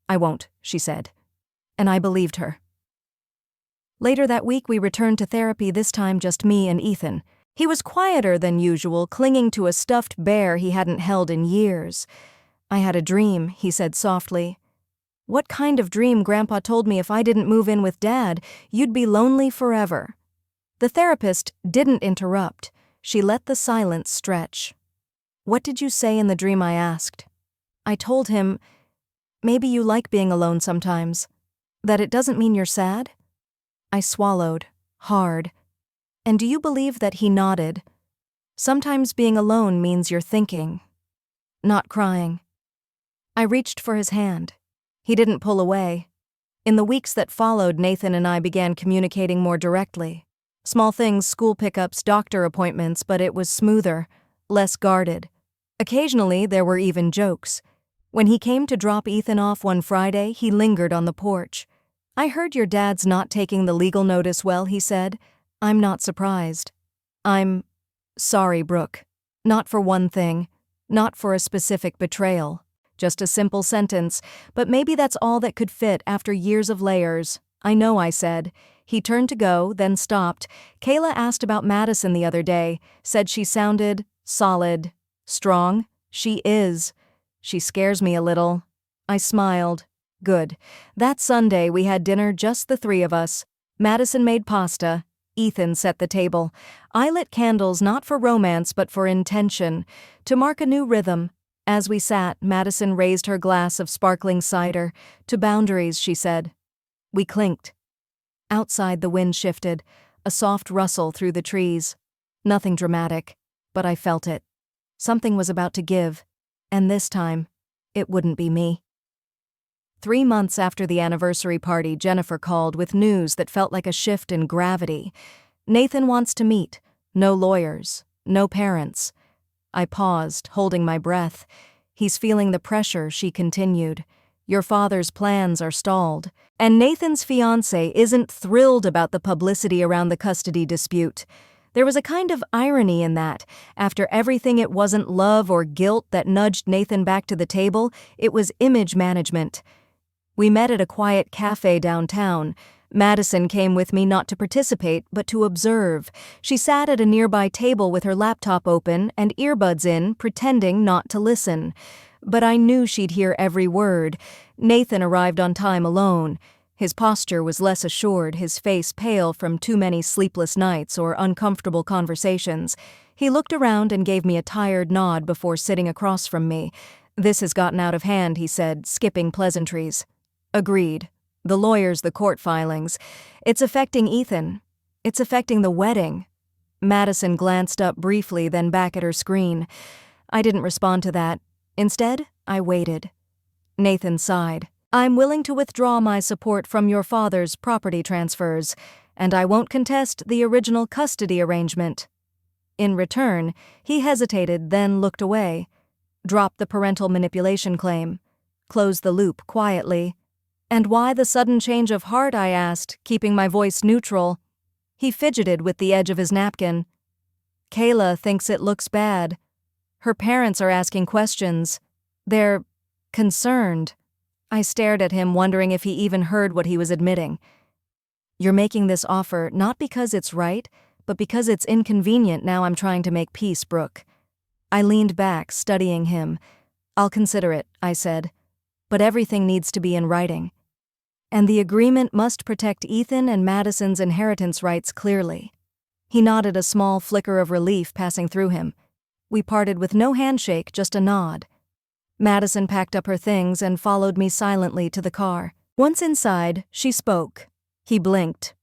"I won't," she said. And I believed her. Later that week, we returned to therapy, this time just me and Ethan. He was quieter than usual, clinging to a stuffed bear he hadn't held in years. "I had a dream," he said softly. "What kind of dream? Grandpa told me if I didn't move in with Dad, you'd be lonely forever." The therapist didn't interrupt. She let the silence stretch. "What did you say in the dream?" I asked. "I told him, maybe you like being alone sometimes. That it doesn't mean you're sad?" I swallowed, hard. "And do you believe that?" He nodded. "Sometimes being alone means you're thinking, not crying." I reached for his hand. He didn't pull away. In the weeks that followed, Nathan and I began communicating more directly. Small things, school pickups, doctor appointments, but it was smoother, less guarded. Occasionally, there were even jokes. When he came to drop Ethan off one Friday, he lingered on the porch. "I heard your dad's not taking the legal notice well," he said. "I'm not surprised. I'm sorry, Brooke. Not for one thing. Not for a specific betrayal. Just a simple sentence, but maybe that's all that could fit after years of layers." "I know," I said. He turned to go, then stopped. "Kayla asked about Madison the other day, said she sounded solid, strong." "She is. She scares me a little." I smiled. "Good." That Sunday, we had dinner, just the three of us. Madison made pasta. Ethan set the table. I lit candles not for romance but for intention, to mark a new rhythm. As we sat, Madison raised her glass of sparkling cider. "To boundaries," she said. We clinked. Outside, the wind shifted, a soft rustle through the trees. Nothing dramatic, but I felt it. Something was about to give, and this time, it wouldn't be me. 3 months after the anniversary party, Jennifer called with news that felt like a shift in gravity. "Nathan wants to meet. No lawyers. No parents." I paused, holding my breath. "He's feeling the pressure," she continued. "Your father's plans are stalled. And Nathan's fiancé isn't thrilled about the publicity around the custody dispute." There was a kind of irony in that. After everything, it wasn't love or guilt that nudged Nathan back to the table, it was image management. We met at a quiet cafe downtown. Madison came with me not to participate, but to observe. She sat at a nearby table with her laptop open and earbuds in, pretending not to listen. But I knew she'd hear every word. Nathan arrived on time alone. His posture was less assured, his face pale from too many sleepless nights or uncomfortable conversations. He looked around and gave me a tired nod before sitting across from me. This has gotten out of hand, he said, skipping pleasantries. Agreed. The lawyers, the court filings. It's affecting Ethan. It's affecting the wedding. Madison glanced up briefly, then back at her screen. I didn't respond to that. Instead, I waited. Nathan sighed. I'm willing to withdraw my support from your father's property transfers, and I won't contest the original custody arrangement. In return, he hesitated, then looked away. Dropped the parental manipulation claim. Closed the loop quietly. And why the sudden change of heart, I asked, keeping my voice neutral. He fidgeted with the edge of his napkin. Kayla thinks it looks bad. Her parents are asking questions. They're concerned. I stared at him, wondering if he even heard what he was admitting. You're making this offer not because it's right, but because it's inconvenient now I'm trying to make peace, Brooke. I leaned back, studying him. I'll consider it, I said. But everything needs to be in writing. And the agreement must protect Ethan and Madison's inheritance rights clearly. He nodded, a small flicker of relief passing through him. We parted with no handshake, just a nod. Madison packed up her things and followed me silently to the car. Once inside, she spoke. He blinked.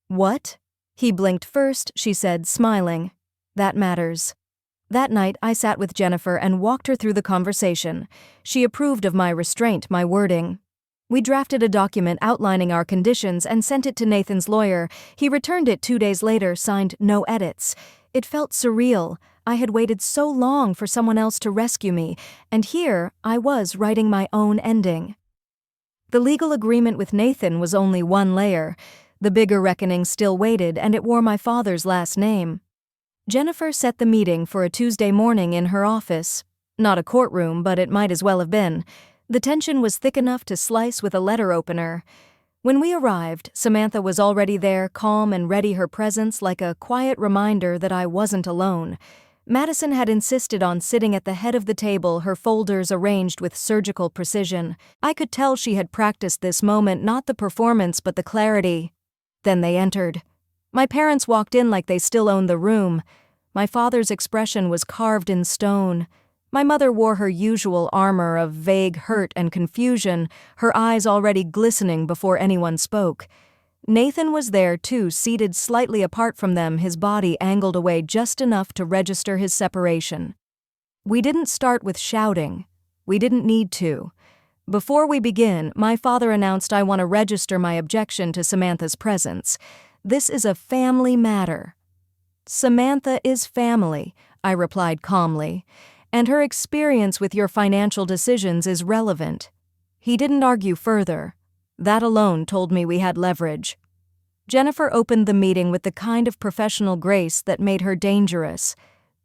What? He blinked first, she said, smiling. That matters. That night, I sat with Jennifer and walked her through the conversation. She approved of my restraint, my wording. We drafted a document outlining our conditions and sent it to Nathan's lawyer. He returned it 2 days later, signed no edits. It felt surreal. I had waited so long for someone else to rescue me, and here I was writing my own ending. The legal agreement with Nathan was only one layer. The bigger reckoning still waited, and it wore my father's last name. Jennifer set the meeting for a Tuesday morning in her office. Not a courtroom, but it might as well have been. The tension was thick enough to slice with a letter opener. When we arrived, Samantha was already there, calm and ready, her presence like a quiet reminder that I wasn't alone. Madison had insisted on sitting at the head of the table, her folders arranged with surgical precision. I could tell she had practiced this moment, not the performance but the clarity. Then they entered. My parents walked in like they still owned the room. My father's expression was carved in stone. My mother wore her usual armor of vague hurt and confusion, her eyes already glistening before anyone spoke. Nathan was there too, seated slightly apart from them, his body angled away just enough to register his separation. We didn't start with shouting. We didn't need to. Before we begin, my father announced, I want to register my objection to Samantha's presence. This is a family matter. Samantha is family, I replied calmly, and her experience with your financial decisions is relevant. He didn't argue further. That alone told me we had leverage. Jennifer opened the meeting with the kind of professional grace that made her dangerous.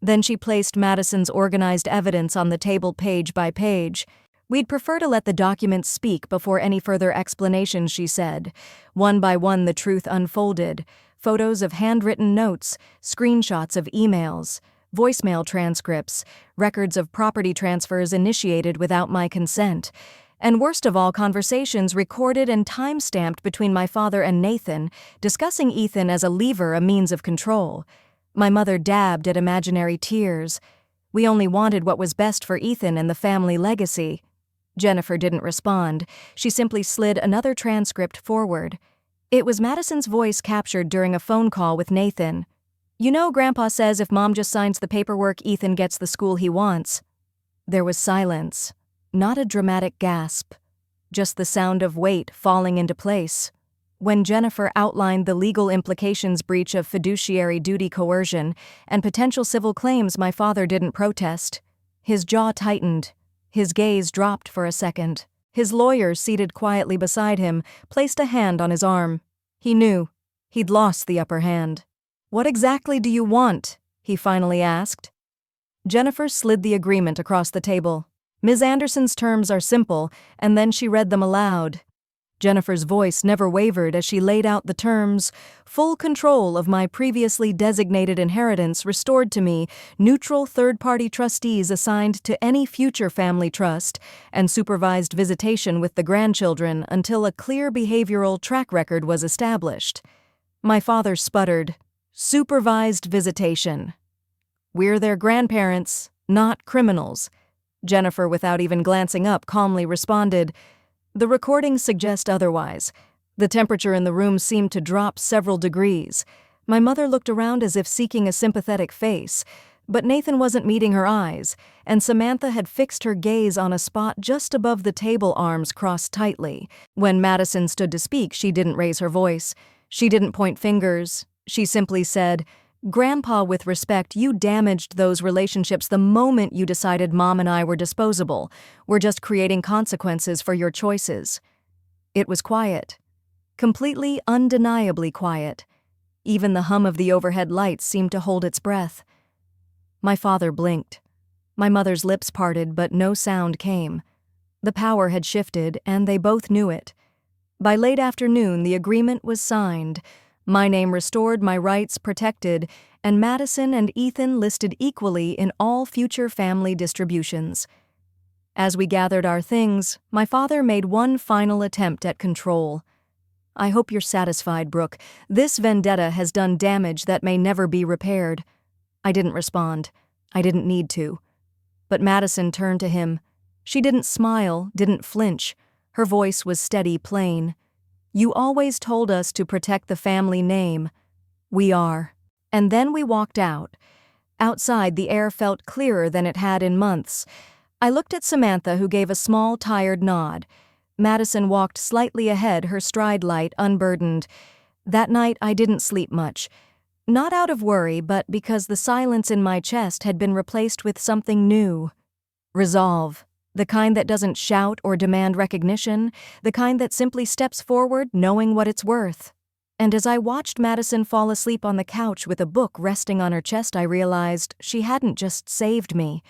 Then she placed Madison's organized evidence on the table page by page. We'd prefer to let the documents speak before any further explanation, she said. One by one the truth unfolded. Photos of handwritten notes, screenshots of emails, voicemail transcripts, records of property transfers initiated without my consent. And worst of all, conversations recorded and time-stamped between my father and Nathan, discussing Ethan as a lever, a means of control. My mother dabbed at imaginary tears. We only wanted what was best for Ethan and the family legacy. Jennifer didn't respond. She simply slid another transcript forward. It was Madison's voice captured during a phone call with Nathan. You know, Grandpa says if Mom just signs the paperwork, Ethan gets the school he wants. There was silence. Not a dramatic gasp, just the sound of weight falling into place. When Jennifer outlined the legal implications, breach of fiduciary duty, coercion, and potential civil claims, my father didn't protest. His jaw tightened. His gaze dropped for a second. His lawyer, seated quietly beside him, placed a hand on his arm. He knew. He'd lost the upper hand. What exactly do you want? He finally asked. Jennifer slid the agreement across the table. Ms. Anderson's terms are simple, and then she read them aloud. Jennifer's voice never wavered as she laid out the terms. Full control of my previously designated inheritance restored to me, neutral third-party trustees assigned to any future family trust, and supervised visitation with the grandchildren until a clear behavioral track record was established. My father sputtered. Supervised visitation. We're their grandparents, not criminals. Jennifer, without even glancing up, calmly responded, "The recordings suggest otherwise." The temperature in the room seemed to drop several degrees. My mother looked around as if seeking a sympathetic face, but Nathan wasn't meeting her eyes, and Samantha had fixed her gaze on a spot just above the table, arms crossed tightly. When Madison stood to speak, she didn't raise her voice. She didn't point fingers. She simply said, "Grandpa, with respect, you damaged those relationships the moment you decided Mom and I were disposable. We're just creating consequences for your choices." It was quiet. Completely, undeniably quiet. Even the hum of the overhead lights seemed to hold its breath. My father blinked. My mother's lips parted, but no sound came. The power had shifted, and they both knew it. By late afternoon, the agreement was signed. My name restored, my rights protected, and Madison and Ethan listed equally in all future family distributions. As we gathered our things, my father made one final attempt at control. "I hope you're satisfied, Brooke. This vendetta has done damage that may never be repaired." I didn't respond. I didn't need to. But Madison turned to him. She didn't smile, didn't flinch. Her voice was steady, plain. "You always told us to protect the family name. We are." And then we walked out. Outside, the air felt clearer than it had in months. I looked at Samantha, who gave a small, tired nod. Madison walked slightly ahead, her stride light, unburdened. That night, I didn't sleep much. Not out of worry, but because the silence in my chest had been replaced with something new. Resolve. The kind that doesn't shout or demand recognition, the kind that simply steps forward knowing what it's worth. And as I watched Madison fall asleep on the couch with a book resting on her chest, I realized she hadn't just saved me.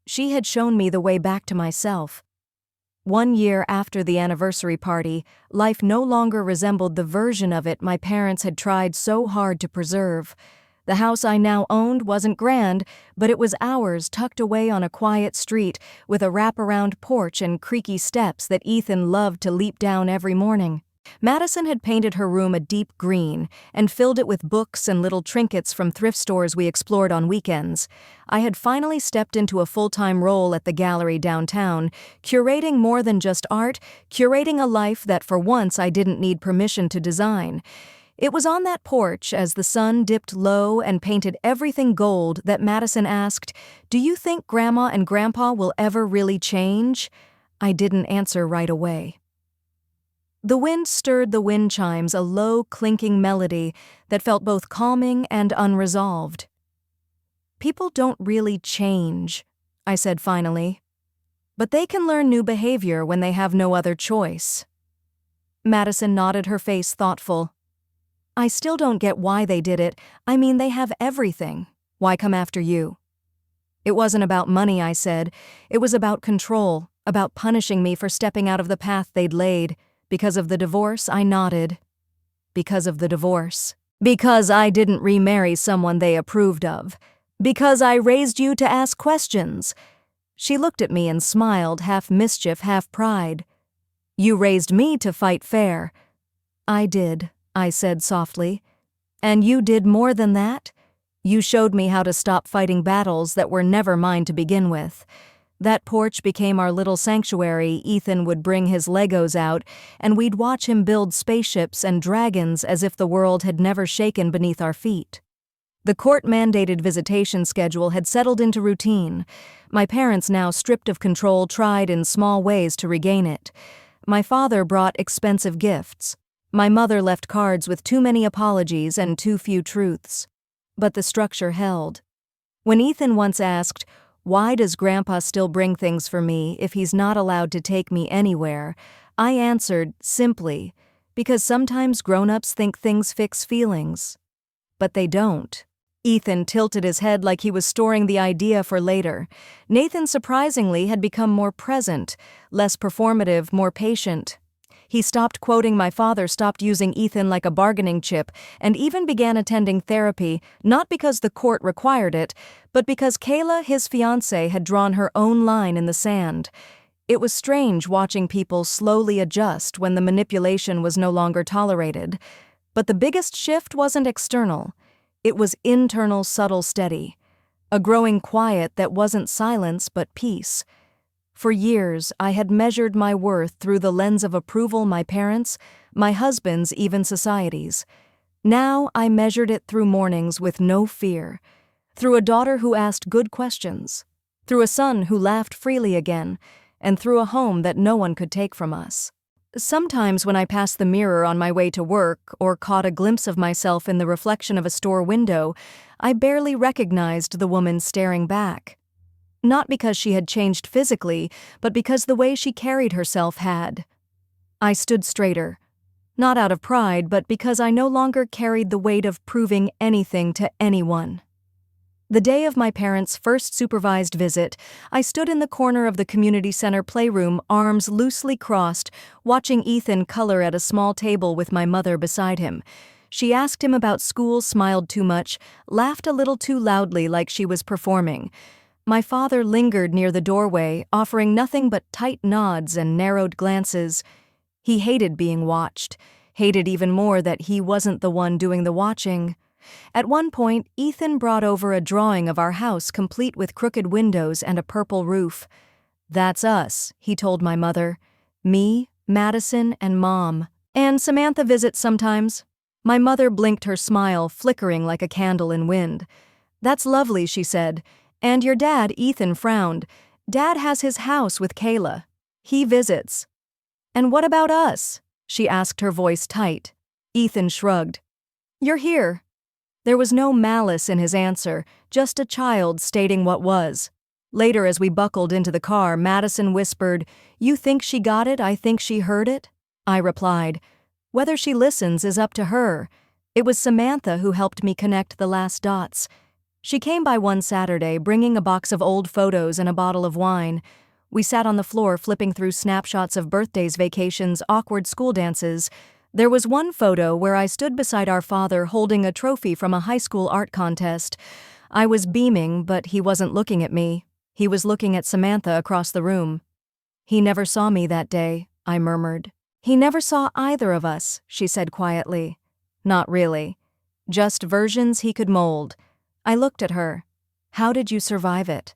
She had shown me the way back to myself. 1 year after the anniversary party, life no longer resembled the version of it my parents had tried so hard to preserve. The house I now owned wasn't grand, but it was ours, tucked away on a quiet street, with a wraparound porch and creaky steps that Ethan loved to leap down every morning. Madison had painted her room a deep green and filled it with books and little trinkets from thrift stores we explored on weekends. I had finally stepped into a full-time role at the gallery downtown, curating more than just art, curating a life that for once I didn't need permission to design. It was on that porch, as the sun dipped low and painted everything gold, that Madison asked, "Do you think Grandma and Grandpa will ever really change?" I didn't answer right away. The wind stirred the wind chimes, a low, clinking melody that felt both calming and unresolved. "People don't really change," I said finally. "But they can learn new behavior when they have no other choice." Madison nodded, her face thoughtful. "I still don't get why they did it. I mean, they have everything. Why come after you?" "It wasn't about money," I said. "It was about control, about punishing me for stepping out of the path they'd laid. Because of the divorce," I nodded. "Because of the divorce. Because I didn't remarry someone they approved of. Because I raised you to ask questions." She looked at me and smiled, half mischief, half pride. "You raised me to fight fair." "I did," I said softly. "And you did more than that? You showed me how to stop fighting battles that were never mine to begin with." That porch became our little sanctuary. Ethan would bring his Legos out, and we'd watch him build spaceships and dragons as if the world had never shaken beneath our feet. The court-mandated visitation schedule had settled into routine. My parents, now stripped of control, tried in small ways to regain it. My father brought expensive gifts. My mother left cards with too many apologies and too few truths. But the structure held. When Ethan once asked, "Why does Grandpa still bring things for me if he's not allowed to take me anywhere?" I answered, simply, because sometimes grown-ups think things fix feelings. But they don't. Ethan tilted his head like he was storing the idea for later. Nathan, surprisingly, had become more present, less performative, more patient. He stopped quoting my father, stopped using Ethan like a bargaining chip, and even began attending therapy, not because the court required it, but because Kayla, his fiancée, had drawn her own line in the sand. It was strange watching people slowly adjust when the manipulation was no longer tolerated. But the biggest shift wasn't external. It was internal, subtle, steady. A growing quiet that wasn't silence but peace. For years, I had measured my worth through the lens of approval my parents, my husband's, even society's. Now I measured it through mornings with no fear, through a daughter who asked good questions, through a son who laughed freely again, and through a home that no one could take from us. Sometimes when I passed the mirror on my way to work or caught a glimpse of myself in the reflection of a store window, I barely recognized the woman staring back. Not because she had changed physically, but because the way she carried herself had. I stood straighter, not out of pride, but because I no longer carried the weight of proving anything to anyone. The day of my parents' first supervised visit, I stood in the corner of the community center playroom, arms loosely crossed, watching Ethan color at a small table with my mother beside him. She asked him about school, smiled too much, laughed a little too loudly like she was performing. My father lingered near the doorway, offering nothing but tight nods and narrowed glances. He hated being watched, hated even more that he wasn't the one doing the watching. At one point, Ethan brought over a drawing of our house complete with crooked windows and a purple roof. "That's us," he told my mother. "Me, Madison, and Mom. And Samantha visits sometimes." My mother blinked, her smile flickering like a candle in wind. "That's lovely," she said. "And your dad," Ethan frowned. "Dad has his house with Kayla. He visits." "And what about us?" she asked, her voice tight. Ethan shrugged. "You're here." There was no malice in his answer, just a child stating what was. Later, as we buckled into the car, Madison whispered, "You think she got it? I think she heard it?" I replied, "Whether she listens is up to her." It was Samantha who helped me connect the last dots. She came by one Saturday, bringing a box of old photos and a bottle of wine. We sat on the floor flipping through snapshots of birthdays, vacations, awkward school dances. There was one photo where I stood beside our father holding a trophy from a high school art contest. I was beaming, but he wasn't looking at me. He was looking at Samantha across the room. "He never saw me that day," I murmured. "He never saw either of us," she said quietly. "Not really. Just versions he could mold." I looked at her. "How did you survive it?"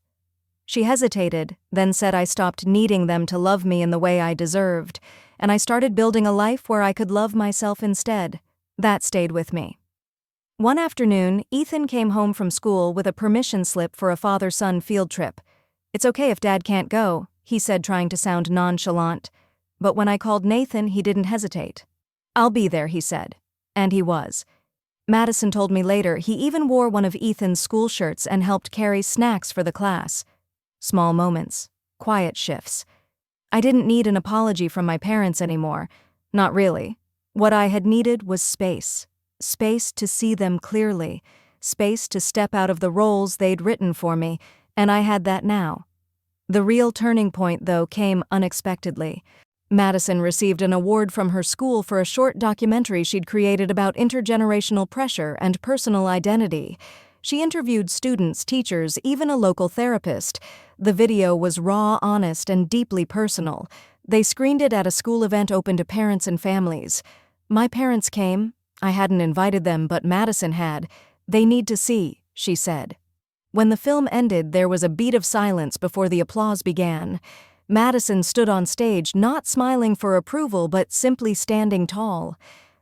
She hesitated, then said I stopped needing them to love me in the way I deserved, and I started building a life where I could love myself instead. That stayed with me. One afternoon, Ethan came home from school with a permission slip for a father-son field trip. "It's okay if Dad can't go," he said, trying to sound nonchalant. But when I called Nathan, he didn't hesitate. "I'll be there," he said. And he was. Madison told me later he even wore one of Ethan's school shirts and helped carry snacks for the class. Small moments, quiet shifts. I didn't need an apology from my parents anymore. Not really. What I had needed was space. Space to see them clearly. Space to step out of the roles they'd written for me, and I had that now. The real turning point, though, came unexpectedly. Madison received an award from her school for a short documentary she'd created about intergenerational pressure and personal identity. She interviewed students, teachers, even a local therapist. The video was raw, honest, and deeply personal. They screened it at a school event open to parents and families. My parents came. I hadn't invited them, but Madison had. "They need to see," she said. When the film ended, there was a beat of silence before the applause began. Madison stood on stage, not smiling for approval, but simply standing tall.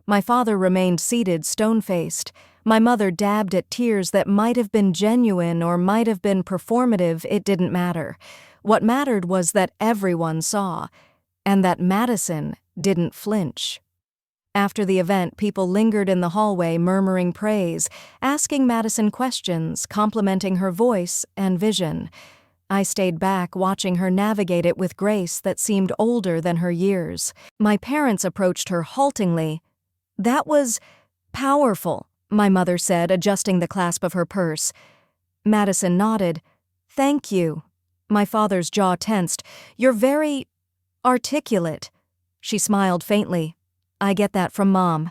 My father remained seated, stone-faced. My mother dabbed at tears that might have been genuine or might have been performative. It didn't matter. What mattered was that everyone saw, and that Madison didn't flinch. After the event, people lingered in the hallway, murmuring praise, asking Madison questions, complimenting her voice and vision. I stayed back, watching her navigate it with grace that seemed older than her years. My parents approached her haltingly. "That was powerful," my mother said, adjusting the clasp of her purse. Madison nodded. "Thank you." My father's jaw tensed. "You're very articulate." She smiled faintly. "I get that from Mom."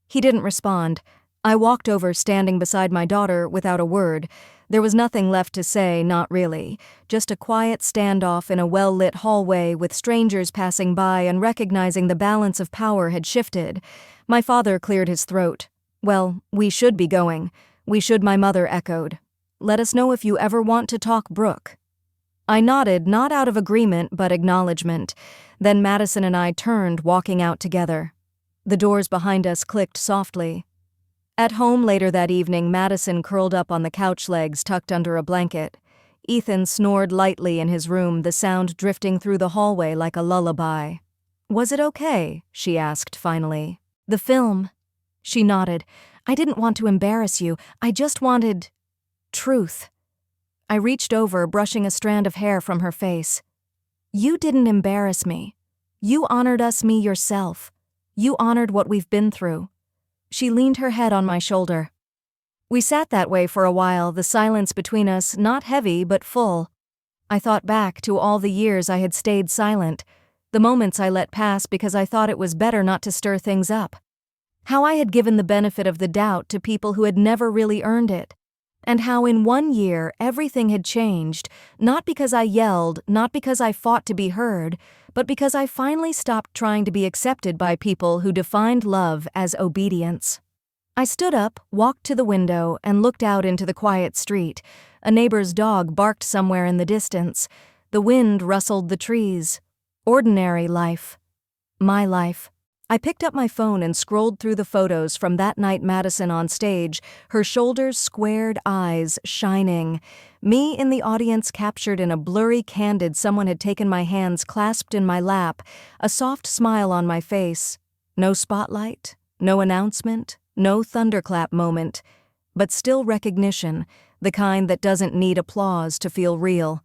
He didn't respond. I walked over, standing beside my daughter without a word. There was nothing left to say, not really. Just a quiet standoff in a well-lit hallway with strangers passing by and recognizing the balance of power had shifted. My father cleared his throat. "Well, we should be going." "We should," my mother echoed. "Let us know if you ever want to talk, Brooke." I nodded, not out of agreement but acknowledgement. Then Madison and I turned, walking out together. The doors behind us clicked softly. At home later that evening, Madison curled up on the couch legs tucked under a blanket. Ethan snored lightly in his room, the sound drifting through the hallway like a lullaby. "Was it okay?" she asked finally. "The film." She nodded. "I didn't want to embarrass you. I just wanted truth." I reached over, brushing a strand of hair from her face. "You didn't embarrass me. You honored me yourself. You honored what we've been through." She leaned her head on my shoulder. We sat that way for a while, the silence between us not heavy but full. I thought back to all the years I had stayed silent, the moments I let pass because I thought it was better not to stir things up. How I had given the benefit of the doubt to people who had never really earned it. And how in 1 year everything had changed, not because I yelled, not because I fought to be heard, but because I finally stopped trying to be accepted by people who defined love as obedience. I stood up, walked to the window, and looked out into the quiet street. A neighbor's dog barked somewhere in the distance. The wind rustled the trees. Ordinary life. My life. I picked up my phone and scrolled through the photos from that night Madison on stage, her shoulders squared, eyes shining. Me in the audience captured in a blurry candid. Someone had taken my hands clasped in my lap, a soft smile on my face. No spotlight, no announcement, no thunderclap moment, but still recognition, the kind that doesn't need applause to feel real.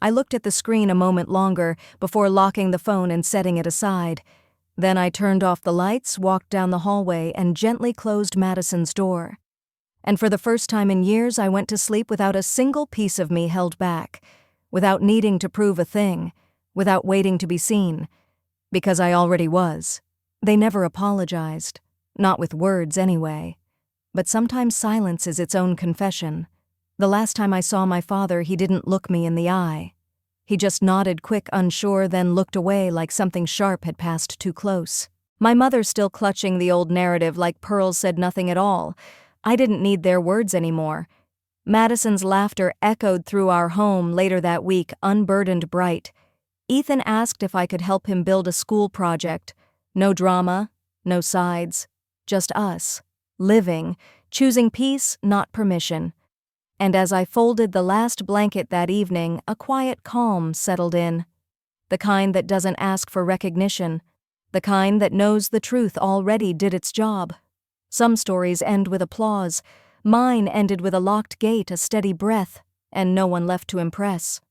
I looked at the screen a moment longer before locking the phone and setting it aside. Then I turned off the lights, walked down the hallway, and gently closed Madison's door. And for the first time in years, I went to sleep without a single piece of me held back, without needing to prove a thing, without waiting to be seen, because I already was. They never apologized, not with words anyway. But sometimes silence is its own confession. The last time I saw my father, he didn't look me in the eye. He just nodded quick, unsure, then looked away like something sharp had passed too close. My mother still clutching the old narrative like pearls said nothing at all. I didn't need their words anymore. Madison's laughter echoed through our home later that week, unburdened, bright. Ethan asked if I could help him build a school project. No drama, no sides, just us, living, choosing peace, not permission. And as I folded the last blanket that evening, a quiet calm settled in. The kind that doesn't ask for recognition. The kind that knows the truth already did its job. Some stories end with applause. Mine ended with a locked gate, a steady breath, and no one left to impress.